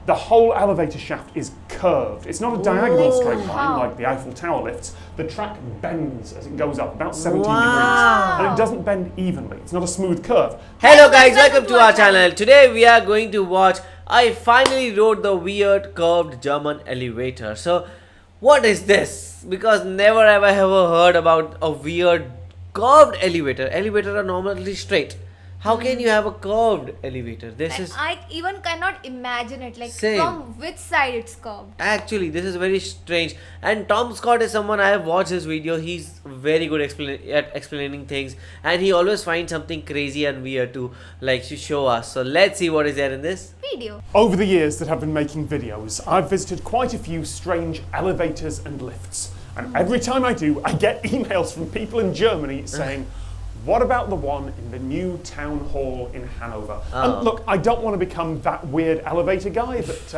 The whole elevator shaft is curved. It's not a diagonal straight line like the Eiffel Tower lifts. The track bends as it goes up, about 17 degrees. And it doesn't bend evenly. It's not a smooth curve. Hello guys, welcome to our channel. Today we are going to watch, I finally rode the weird curved German elevator. So what is this? Because never have I ever heard about a weird curved elevator. Elevators are normally straight. How can you have a curved elevator? I even cannot imagine it. Like Same. from which side it's curved. Actually, this is very strange. And Tom Scott is someone I have watched his video. He's very good at explaining things, and he always finds something crazy and weird to show us. So let's see what is there in this Video. Over the years that I've been making videos, I've visited quite a few strange elevators and lifts. And every time I do, I get emails from people in Germany saying, what about the one in the new town hall in Hanover? And look, I don't want to become that weird elevator guy, but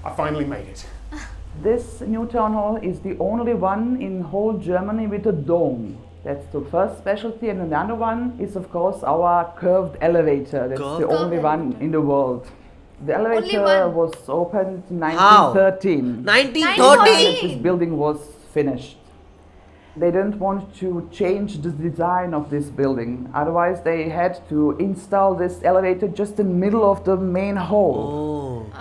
I finally made it. This new town hall is the only one in whole Germany with a dome. That's the first specialty, and another one is of course our curved elevator. That's the only one in the world. The elevator was opened in 1913. 1913? This building was finished. They didn't want to change the design of this building. Otherwise, they had to install this elevator just in the middle of the main hall.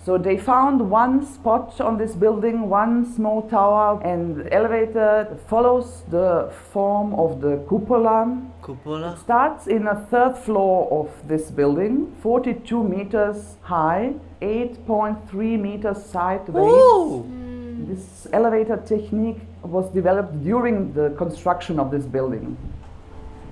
So they found one spot on this building, one small tower, and the elevator follows the form of the cupola. Cupola? It starts in a third floor of this building, 42 meters high, 8.3 meters sideways. This elevator technique was developed during the construction of this building.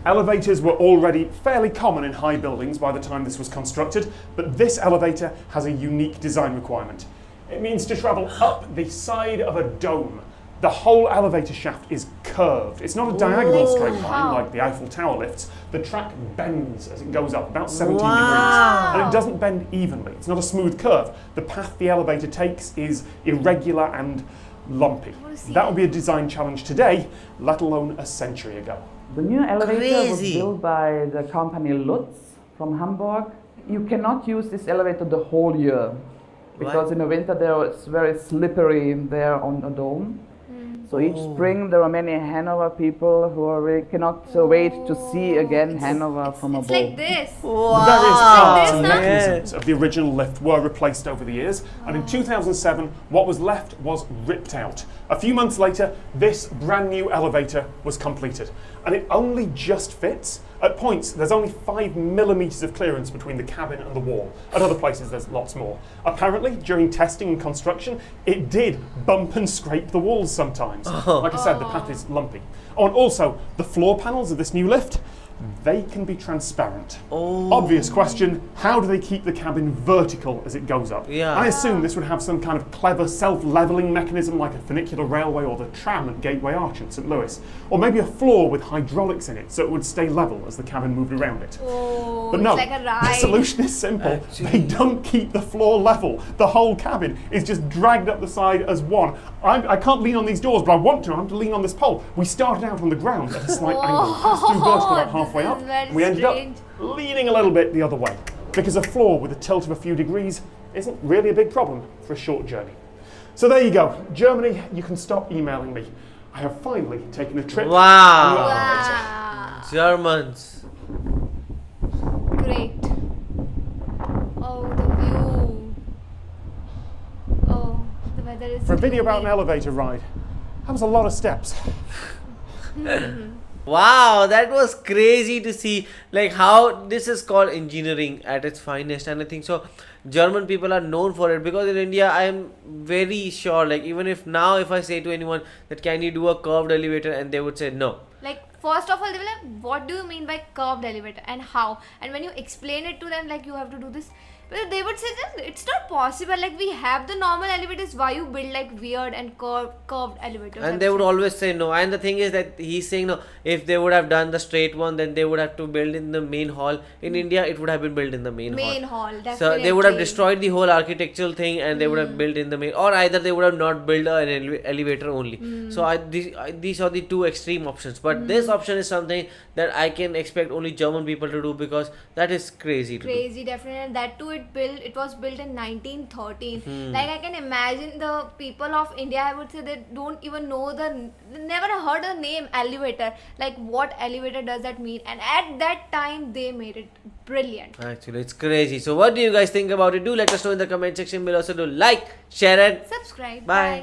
Elevators were already fairly common in high buildings by the time this was constructed, but this elevator has a unique design requirement. It means to travel up the side of a dome. The whole elevator shaft is curved. It's not a diagonal straight line like the Eiffel Tower lifts. The track bends as it goes up, about 17 degrees. And it doesn't bend evenly. It's not a smooth curve. The path the elevator takes is irregular and lumpy. That would be a design challenge today, let alone a century ago. The new elevator was built by the company Lutz from Hamburg. You cannot use this elevator the whole year because in the winter there it's very slippery there on the dome. So each spring there are many Hanover people who really cannot wait to see again Hanover from above. It's like this. The various parts and mechanisms of the original lift were replaced over the years, and in 2007 what was left was ripped out. A few months later, this brand new elevator was completed, and it only just fits. At points, there's only 5 millimeters of clearance between the cabin and the wall. At other places, there's lots more. Apparently, during testing and construction, it did bump and scrape the walls sometimes. Like I said, the path is lumpy. Oh, and also, the floor panels of this new lift, they can be transparent. Obvious question, how do they keep the cabin vertical as it goes up? I assume this would have some kind of clever self-leveling mechanism like a funicular railway or the tram at Gateway Arch in St. Louis. Or maybe a floor with hydraulics in it so it would stay level as the cabin moved around it. But no, it's like a ride. the solution is simple. They don't keep the floor level. The whole cabin is just dragged up the side as one. I can't lean on these doors, but I want to. I have to lean on this pole. We started out on the ground at a slight angle. Passed through vertical about halfway up. We ended up leaning a little bit the other way because a floor with a tilt of a few degrees isn't really a big problem for a short journey. So there you go. Germany, you can stop emailing me. I have finally taken a trip on the elevator. Germans. Great. Oh, the view. Oh, the weather is For a video about an elevator ride, that was a lot of steps. Wow, that was crazy to see how this is called engineering at its finest. And I think so German people are known for it, because in India I am very sure even if now if I say to anyone that can you do a curved elevator, and they would say no. First of all, they will like, what do you mean by curved elevator and how? And when you explain it to them, you have to do this, they would say that it's not possible. We have the normal elevators. Why you build weird and curved elevators? And they would always say no. And the thing is that he's saying no. If they would have done the straight one, then they would have to build in the main hall. In India, it would have been built in the main hall. Definitely. So they would have destroyed the whole architectural thing, and they would have built in the main, or either they would have not built an elevator only. So these are the two extreme options. But this option is something that I can expect only German people to do, because that is crazy to do. Definitely. And that too, it was built in 1913. Like I can imagine the people of India, I would say they don't even know they never heard the name elevator. Like what elevator does that mean? And at that time they made it brilliant. Actually, it's crazy. So what do you guys think about it? Do let us know in the comment section below. So do like, share and Subscribe. bye.